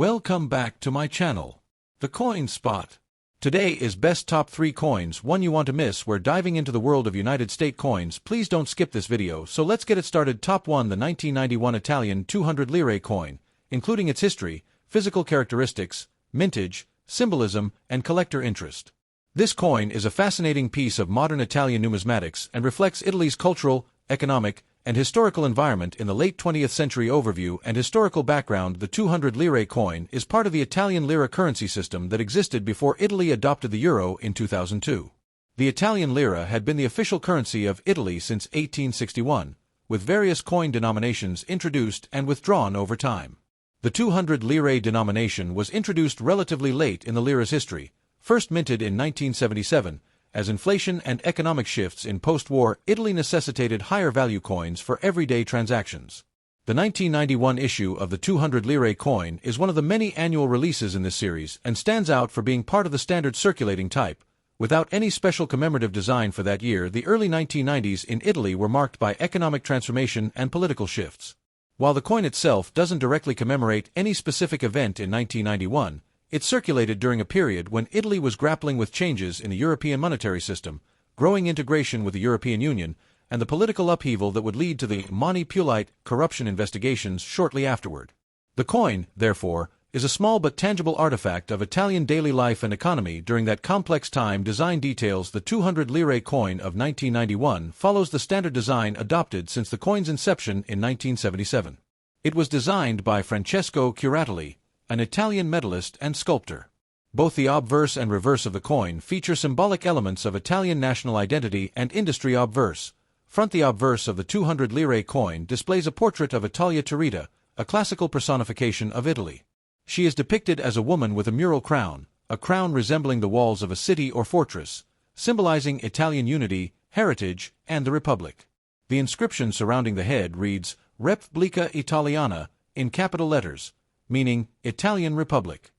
Welcome back to my channel, The Coin Spot. Today is best top 3 coins, one you want to miss. We're diving into the world of United States coins. Please don't skip this video, so let's get it started. Top 1. The 1991 Italian 200 lire coin, including its history, physical characteristics, mintage, symbolism, and collector interest. This coin is a fascinating piece of modern Italian numismatics and reflects Italy's cultural, economic, and historical environment in the late 20th century. Overview and historical background. The 200 lire coin is part of the Italian lira currency system that existed before Italy adopted the euro in 2002. The Italian lira had been the official currency of Italy since 1861, with various coin denominations introduced and withdrawn over time. The 200 lire denomination was introduced relatively late in the lira's history, first minted in 1977, as inflation and economic shifts in post-war Italy necessitated higher value coins for everyday transactions. The 1991 issue of the 200 lire coin is one of the many annual releases in this series and stands out for being part of the standard circulating type, without any special commemorative design for that year. The early 1990s in Italy were marked by economic transformation and political shifts. While the coin itself doesn't directly commemorate any specific event in 1991, it circulated during a period when Italy was grappling with changes in the European monetary system, growing integration with the European Union, and the political upheaval that would lead to the Monte Pulite corruption investigations shortly afterward. The coin, therefore, is a small but tangible artifact of Italian daily life and economy during that complex time. Design details. The 200 lire coin of 1991 follows the standard design adopted since the coin's inception in 1977. It was designed by Francesco Curatelli, an Italian medalist and sculptor. Both the obverse and reverse of the coin feature symbolic elements of Italian national identity and industry. Obverse. Front. The obverse of the 200 lire coin displays a portrait of Italia Turrita, a classical personification of Italy. She is depicted as a woman with a mural crown, a crown resembling the walls of a city or fortress, symbolizing Italian unity, heritage, and the Republic. The inscription surrounding the head reads, Repubblica Italiana, in capital letters, meaning Italian Republic.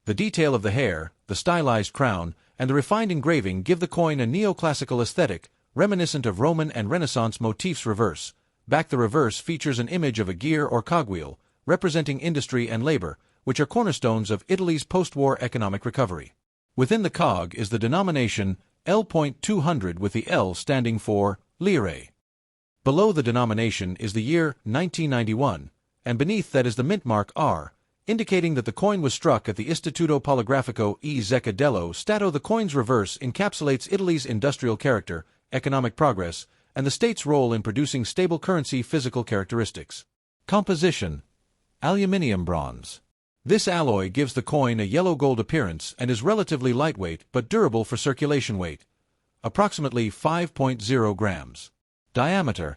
The detail of the hair, the stylized crown, and the refined engraving give the coin a neoclassical aesthetic, reminiscent of Roman and Renaissance motifs. Reverse. Back. The reverse features an image of a gear or cogwheel, representing industry and labor, which are cornerstones of Italy's post-war economic recovery. Within the cog is the denomination L.200 with the L standing for lire. Below the denomination is the year 1991, and beneath that is the mint mark R, indicating that the coin was struck at the Istituto Poligrafico e Zecca dello Stato. The coin's reverse encapsulates Italy's industrial character, economic progress, and the state's role in producing stable currency. Physical characteristics. Composition: aluminium bronze. This alloy gives the coin a yellow-gold appearance and is relatively lightweight but durable for circulation. Weight: approximately 5.0 grams. Diameter: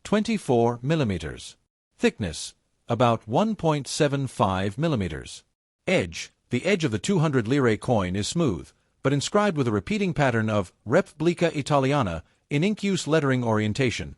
24 millimeters. Thickness: about 1.75 millimeters. Edge: the edge of the 200 lire coin is smooth, but inscribed with a repeating pattern of Repubblica Italiana in ink-use lettering. Orientation: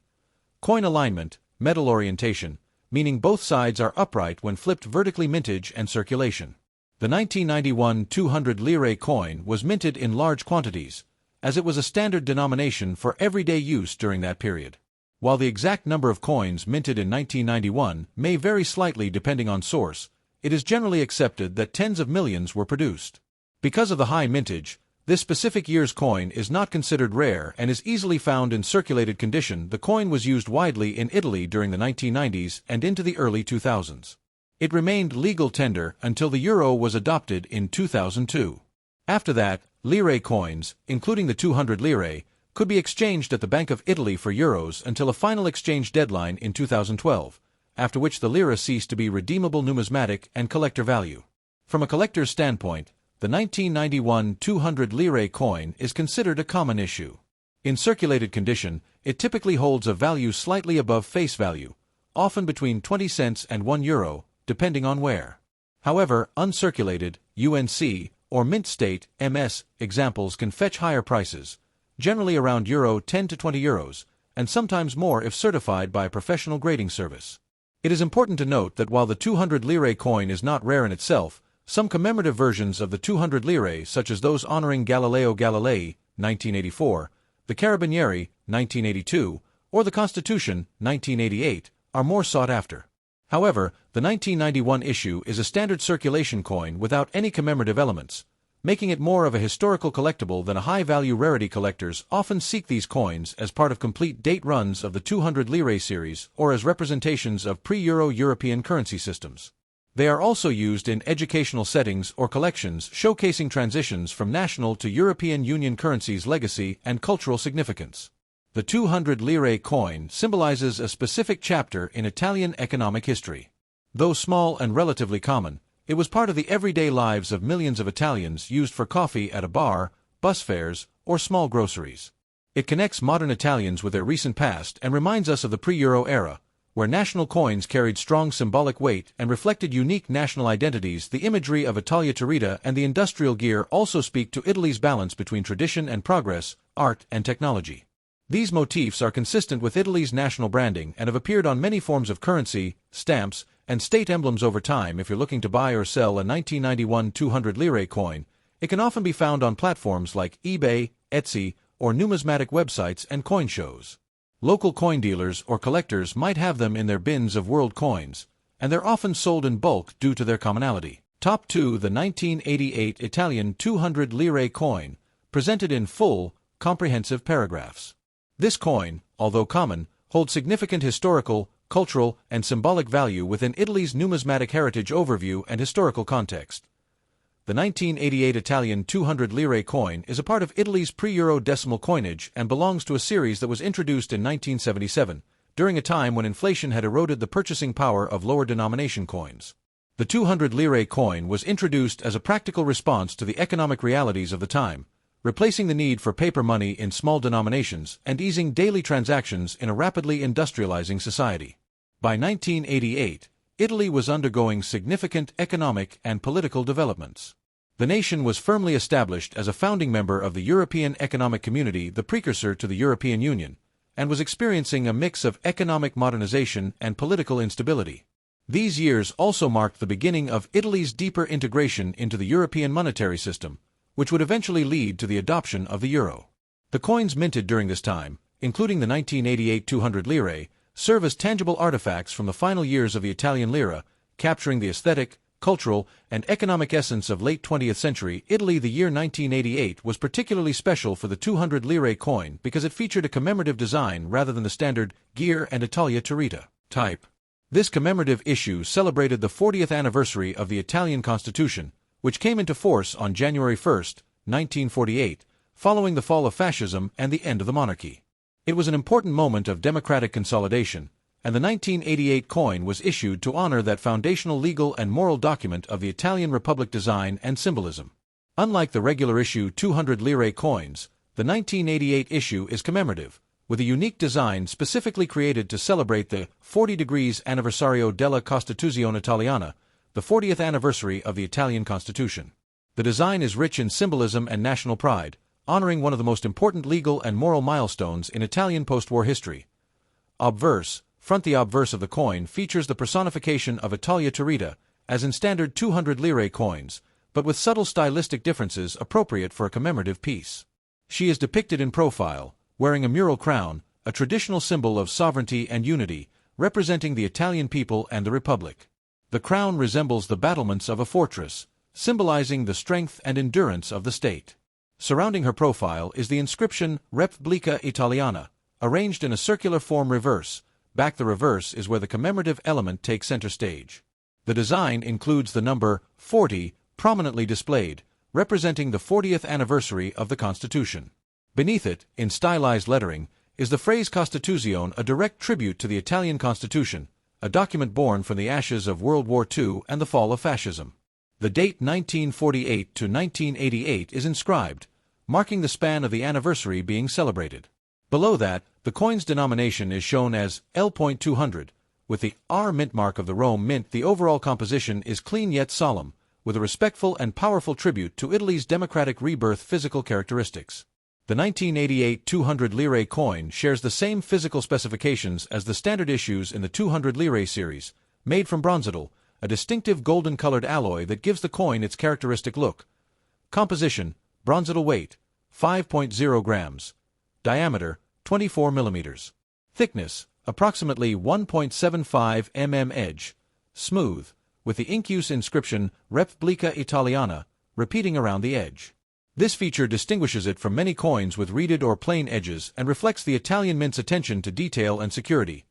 coin alignment, metal orientation, meaning both sides are upright when flipped vertically. Mintage and circulation. The 1991 200 lire coin was minted in large quantities, as it was a standard denomination for everyday use during that period. While the exact number of coins minted in 1991 may vary slightly depending on source, it is generally accepted that tens of millions were produced. Because of the high mintage, this specific year's coin is not considered rare and is easily found in circulated condition. The coin was used widely in Italy during the 1990s and into the early 2000s. It remained legal tender until the euro was adopted in 2002. After that, lire coins, including the 200 lire, could be exchanged at the Bank of Italy for euros until a final exchange deadline in 2012, after which the lira ceased to be redeemable numismatic and collector value. From a collector's standpoint, the 1991 200 lire coin is considered a common issue. In circulated condition, it typically holds a value slightly above face value, often between 20 cents and €1, depending on where. However, uncirculated, UNC, or mint state, MS, examples can fetch higher prices, generally around €10 to €20, and sometimes more if certified by a professional grading service. It is important to note that while the 200 lire coin is not rare in itself, some commemorative versions of the 200 lire, such as those honoring Galileo Galilei, 1984, the Carabinieri, 1982, or the Constitution, 1988, are more sought after. However, the 1991 issue is a standard circulation coin without any commemorative elements, making it more of a historical collectible than a high-value rarity. Collectors often seek these coins as part of complete date runs of the 200 lire series or as representations of pre-Euro European currency systems. They are also used in educational settings or collections showcasing transitions from national to European Union currencies' legacy and cultural significance. The 200 lire coin symbolizes a specific chapter in Italian economic history. Though small and relatively common, it was part of the everyday lives of millions of Italians, used for coffee at a bar, bus fares, or small groceries. It connects modern Italians with their recent past and reminds us of the pre-Euro era, where national coins carried strong symbolic weight and reflected unique national identities. The imagery of Italia Turrita and the industrial gear also speak to Italy's balance between tradition and progress, art and technology. These motifs are consistent with Italy's national branding and have appeared on many forms of currency, stamps, and state emblems over time. If you're looking to buy or sell a 1991 200 lire coin, it can often be found on platforms like eBay, Etsy, or numismatic websites and coin shows. Local coin dealers or collectors might have them in their bins of world coins, and they're often sold in bulk due to their commonality. Top 2. The 1988 Italian 200 lire coin, presented in full, comprehensive paragraphs. This coin, although common, holds significant historical, cultural, and symbolic value within Italy's numismatic heritage overview and historical context. The 1988 Italian 200 lire coin is a part of Italy's pre-Euro decimal coinage and belongs to a series that was introduced in 1977, during a time when inflation had eroded the purchasing power of lower denomination coins. The 200 lire coin was introduced as a practical response to the economic realities of the time, replacing the need for paper money in small denominations and easing daily transactions in a rapidly industrializing society. By 1988, Italy was undergoing significant economic and political developments. The nation was firmly established as a founding member of the European Economic Community, the precursor to the European Union, and was experiencing a mix of economic modernization and political instability. These years also marked the beginning of Italy's deeper integration into the European monetary system, which would eventually lead to the adoption of the euro. The coins minted during this time, including the 1988 200 lire, serve as tangible artifacts from the final years of the Italian lira, capturing the aesthetic, cultural, and economic essence of late 20th century Italy. The year 1988 was particularly special for the 200 lire coin because it featured a commemorative design rather than the standard gear and Italia Turrita type. This commemorative issue celebrated the 40th anniversary of the Italian Constitution, which came into force on January 1, 1948, following the fall of fascism and the end of the monarchy. It was an important moment of democratic consolidation, and the 1988 coin was issued to honor that foundational legal and moral document of the Italian Republic design and symbolism. Unlike the regular issue 200 lire coins, the 1988 issue is commemorative, with a unique design specifically created to celebrate the 40 degrees anniversario della Costituzione Italiana, the 40th anniversary of the Italian Constitution. The design is rich in symbolism and national pride, honoring one of the most important legal and moral milestones in Italian post-war history. Obverse, front. The obverse of the coin features the personification of Italia Turrita, as in standard 200 lire coins, but with subtle stylistic differences appropriate for a commemorative piece. She is depicted in profile, wearing a mural crown, a traditional symbol of sovereignty and unity, representing the Italian people and the Republic. The crown resembles the battlements of a fortress, symbolizing the strength and endurance of the state. Surrounding her profile is the inscription Repubblica Italiana, arranged in a circular form reverse. Back. The reverse is where the commemorative element takes center stage. The design includes the number 40 prominently displayed, representing the 40th anniversary of the Constitution. Beneath it, in stylized lettering, is the phrase Costituzione, a direct tribute to the Italian Constitution, a document born from the ashes of World War II and the fall of fascism. The date 1948 to 1988 is inscribed, marking the span of the anniversary being celebrated. Below that, the coin's denomination is shown as L.200, with the R mint mark of the Rome Mint. The overall composition is clean yet solemn, with a respectful and powerful tribute to Italy's democratic rebirth physical characteristics. The 1988 200 lire coin shares the same physical specifications as the standard issues in the 200 lire series, made from bronzidal, a distinctive golden-colored alloy that gives the coin its characteristic look. Composition: bronzidal. Weight: 5.0 grams. Diameter: 24 millimeters. Thickness: approximately 1.75 mm. Edge: smooth, with the ink-use inscription Repubblica Italiana repeating around the edge. This feature distinguishes it from many coins with reeded or plain edges and reflects the Italian mint's attention to detail and security.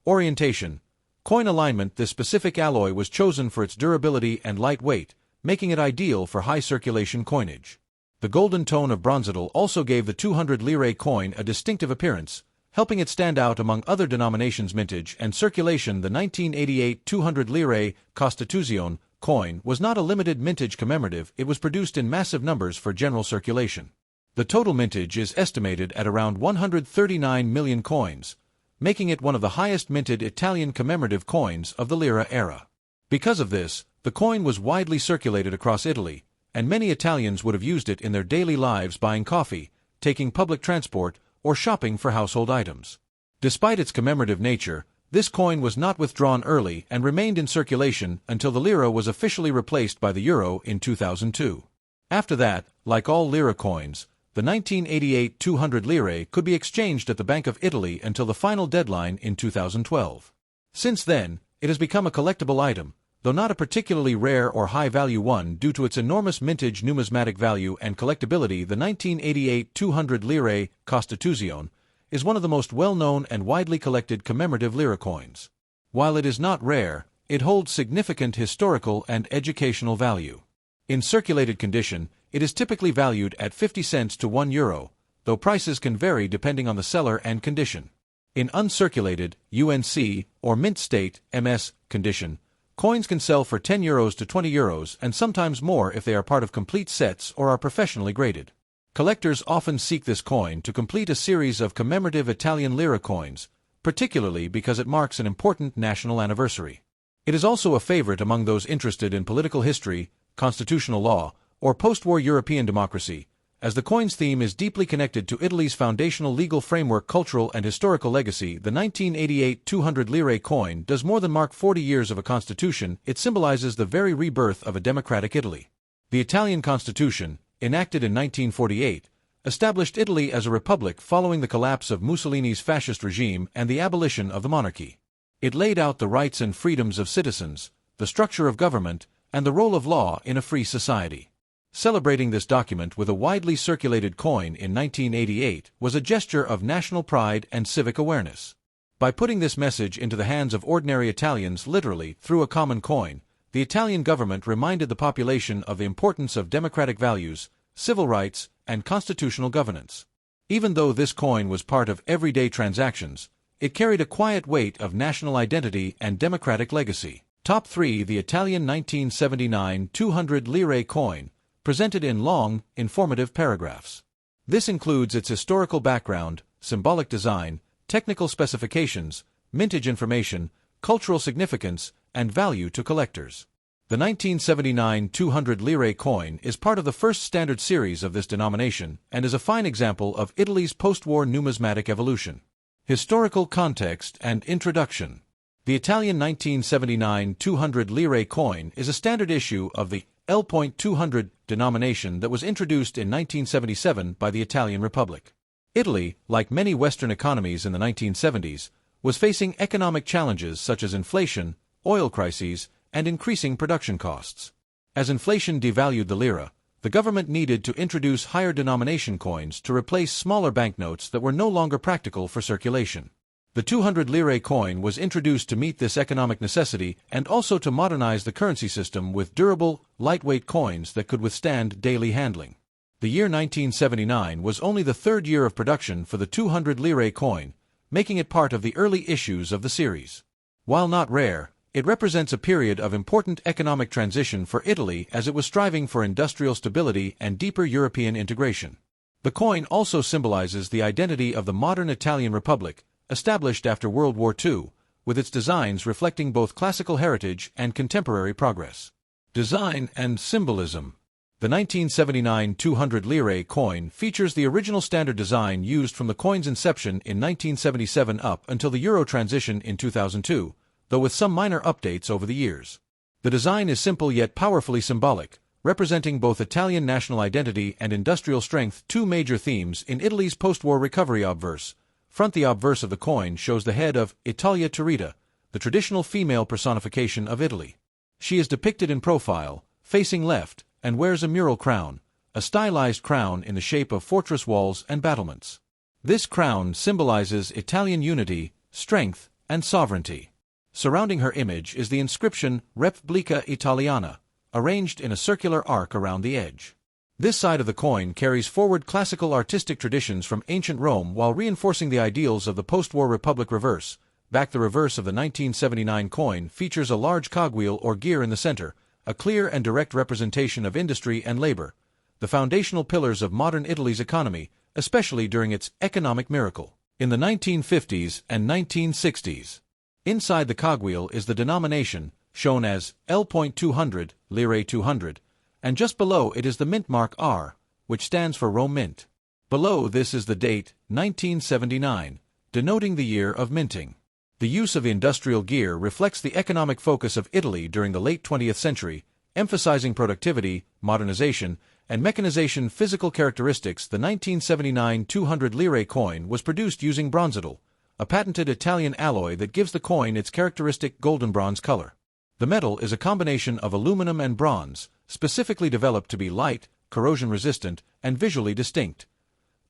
Orientation. Coin alignment. This specific alloy was chosen for its durability and light weight, making it ideal for high-circulation coinage. The golden tone of bronzidal also gave the 200 lire coin a distinctive appearance, helping it stand out among other denominations. Mintage and circulation. The 1988 200 lire Costituzione coin was not a limited mintage commemorative, it was produced in massive numbers for general circulation. The total mintage is estimated at around 139 million coins, making it one of the highest minted Italian commemorative coins of the LIRE era. Because of this, the coin was widely circulated across Italy, and many Italians would have used it in their daily lives buying coffee, taking public transport, or shopping for household items. Despite its commemorative nature, this coin was not withdrawn early and remained in circulation until the lira was officially replaced by the euro in 2002. After that, like all lira coins, the 1988 200 lire could be exchanged at the Bank of Italy until the final deadline in 2012. Since then, it has become a collectible item, though not a particularly rare or high-value one due to its enormous mintage numismatic value and collectability. The 1988 200 lire Costituzione is one of the most well-known and widely collected commemorative lira coins. While it is not rare, it holds significant historical and educational value. In circulated condition, it is typically valued at 50 cents to €1, though prices can vary depending on the seller and condition. In uncirculated, UNC, or mint state, MS, condition, coins can sell for €10 to €20 and sometimes more if they are part of complete sets or are professionally graded. Collectors often seek this coin to complete a series of commemorative Italian lira coins, particularly because it marks an important national anniversary. It is also a favorite among those interested in political history, constitutional law, or post-war European democracy, as the coin's theme is deeply connected to Italy's foundational legal framework, cultural and historical legacy. The 1988 200 lire coin does more than mark 40 years of a constitution, it symbolizes the very rebirth of a democratic Italy. The Italian Constitution, enacted in 1948, established Italy as a republic following the collapse of Mussolini's fascist regime and the abolition of the monarchy. It laid out the rights and freedoms of citizens, the structure of government, and the role of law in a free society. Celebrating this document with a widely circulated coin in 1988 was a gesture of national pride and civic awareness. By putting this message into the hands of ordinary Italians literally through a common coin, the Italian government reminded the population of the importance of democratic values, civil rights, and constitutional governance. Even though this coin was part of everyday transactions, it carried a quiet weight of national identity and democratic legacy. Top 3. The Italian 1979 200 lire coin, presented in long, informative paragraphs. This includes its historical background, symbolic design, technical specifications, mintage information, cultural significance, and value to collectors. The 1979 200 lire coin is part of the first standard series of this denomination and is a fine example of Italy's post-war numismatic evolution. Historical context and introduction. The Italian 1979 200 lire coin is a standard issue of the L.200 denomination that was introduced in 1977 by the Italian Republic. Italy, like many Western economies in the 1970s, was facing economic challenges such as inflation, oil crises, and increasing production costs. As inflation devalued the lira, the government needed to introduce higher denomination coins to replace smaller banknotes that were no longer practical for circulation. The 200 lire coin was introduced to meet this economic necessity and also to modernize the currency system with durable, lightweight coins that could withstand daily handling. The year 1979 was only the third year of production for the 200 lire coin, making it part of the early issues of the series. While not rare, it represents a period of important economic transition for Italy as it was striving for industrial stability and deeper European integration. The coin also symbolizes the identity of the modern Italian Republic, established after World War II, with its designs reflecting both classical heritage and contemporary progress. Design and symbolism. The 1979 200 lire coin features the original standard design used from the coin's inception in 1977 up until the euro transition in 2002, though with some minor updates over the years. The design is simple yet powerfully symbolic, representing both Italian national identity and industrial strength, two major themes in Italy's post-war recovery obverse. Front. The obverse of the coin shows the head of Italia Tirita, the traditional female personification of Italy. She is depicted in profile, facing left, and wears a mural crown, a stylized crown in the shape of fortress walls and battlements. This crown symbolizes Italian unity, strength, and sovereignty. Surrounding her image is the inscription Repubblica Italiana, arranged in a circular arc around the edge. This side of the coin carries forward classical artistic traditions from ancient Rome while reinforcing the ideals of the post-war republic. Reverse. Back the reverse of the 1979 coin features a large cogwheel or gear in the center, a clear and direct representation of industry and labor, the foundational pillars of modern Italy's economy, especially during its economic miracle in the 1950s and 1960s. Inside the cogwheel is the denomination, shown as L.200, LIRE 200, and just below it is the mint mark R, which stands for Rome Mint. Below this is the date, 1979, denoting the year of minting. The use of the industrial gear reflects the economic focus of Italy during the late 20th century, emphasizing productivity, modernization, and mechanization. Physical characteristics. The 1979 200 lire coin was produced using bronzidal, a patented Italian alloy that gives the coin its characteristic golden bronze color. The metal is a combination of aluminum and bronze, specifically developed to be light, corrosion-resistant, and visually distinct.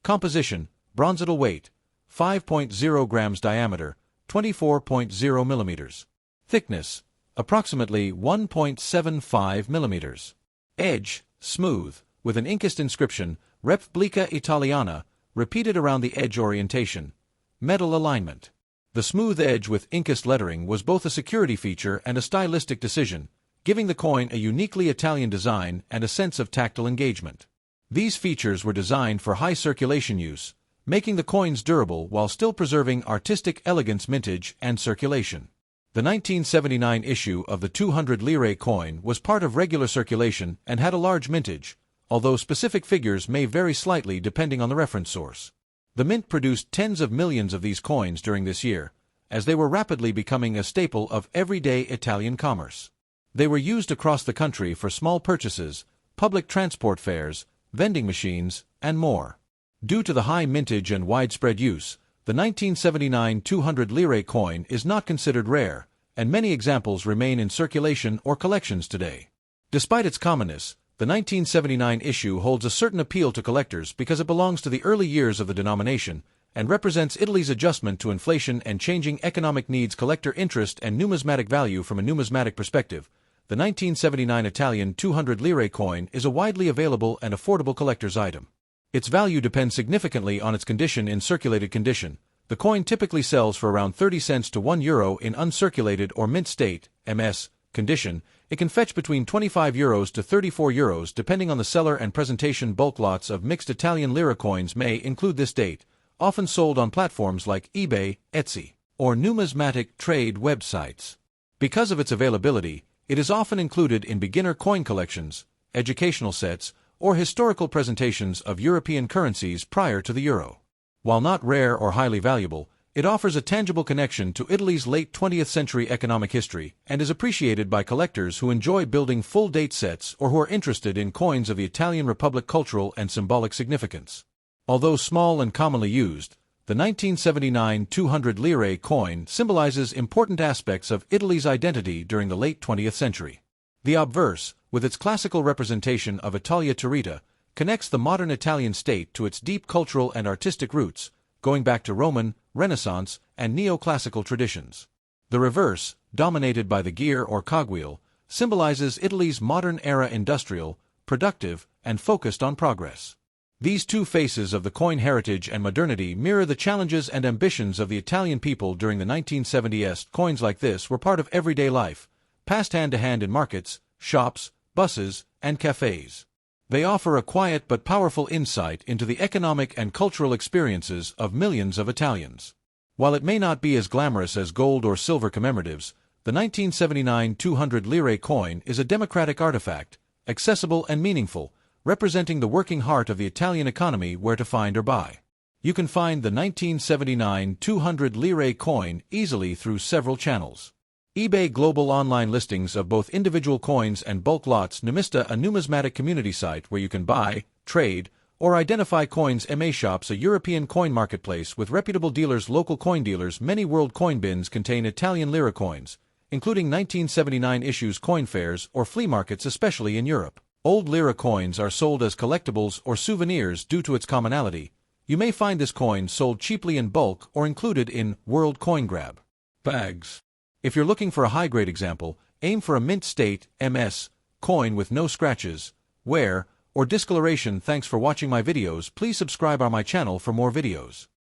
Composition: bronzidal weight, 5.0 grams diameter, 24.0 millimeters. Thickness: approximately 1.75 millimeters. Edge: smooth, with an inkest inscription, Repubblica Italiana, repeated around the edge. Orientation: metal alignment. The smooth edge with inkest lettering was both a security feature and a stylistic decision, giving the coin a uniquely Italian design and a sense of tactile engagement. These features were designed for high circulation use, making the coins durable while still preserving artistic elegance. Mintage and circulation. The 1979 issue of the 200 lire coin was part of regular circulation and had a large mintage, although specific figures may vary slightly depending on the reference source. The mint produced tens of millions of these coins during this year, as they were rapidly becoming a staple of everyday Italian commerce. They were used across the country for small purchases, public transport fares, vending machines, and more. Due to the high mintage and widespread use, the 1979 200 lire coin is not considered rare, and many examples remain in circulation or collections today. Despite its commonness, the 1979 issue holds a certain appeal to collectors because it belongs to the early years of the denomination and represents Italy's adjustment to inflation and changing economic needs. Collector interest and numismatic value. From a numismatic perspective, the 1979 Italian 200 lire coin is a widely available and affordable collector's item. Its value depends significantly on its condition. In circulated condition, the coin typically sells for around 30 cents to €1. In uncirculated or mint state (MS) condition, it can fetch between €25 to €34 depending on the seller and presentation. Bulk lots of mixed Italian lira coins may include this date, often sold on platforms like eBay, Etsy, or numismatic trade websites. Because of its availability, it is often included in beginner coin collections, educational sets, or historical presentations of European currencies prior to the euro. While not rare or highly valuable, it offers a tangible connection to Italy's late 20th century economic history and is appreciated by collectors who enjoy building full date sets or who are interested in coins of the Italian Republic. Cultural and symbolic significance. Although small and commonly used, the 1979 200 lire coin symbolizes important aspects of Italy's identity during the late 20th century. The obverse, with its classical representation of Italia Turrita, connects the modern Italian state to its deep cultural and artistic roots, going back to Roman, Renaissance, and neoclassical traditions. The reverse, dominated by the gear or cogwheel, symbolizes Italy's modern era: industrial, productive, and focused on progress. These two faces of the coin heritage and modernity mirror the challenges and ambitions of the Italian people during the 1970s. Coins like this were part of everyday life, passed hand to hand in markets, shops, buses, and cafes. They offer a quiet but powerful insight into the economic and cultural experiences of millions of Italians. While it may not be as glamorous as gold or silver commemoratives, the 1979 200 lire coin is a democratic artifact, accessible and meaningful, representing the working heart of the Italian economy. Where to find or buy? You can find the 1979 200 lire coin easily through several channels. eBay global online listings of both individual coins and bulk lots. Numista, a numismatic community site where you can buy, trade, or identify Coins MA Shops, a European coin marketplace with reputable dealers. Local coin dealers. Many world coin bins contain Italian lira coins, including 1979 issues. Coin fairs or flea markets, especially in Europe. Old lira coins are sold as collectibles or souvenirs due to its commonality. You may find this coin sold cheaply in bulk or included in World Coin Grab bags. If you're looking for a high-grade example, aim for a mint state MS coin with no scratches, wear, or discoloration. Thanks for watching my videos. Please subscribe on my channel for more videos.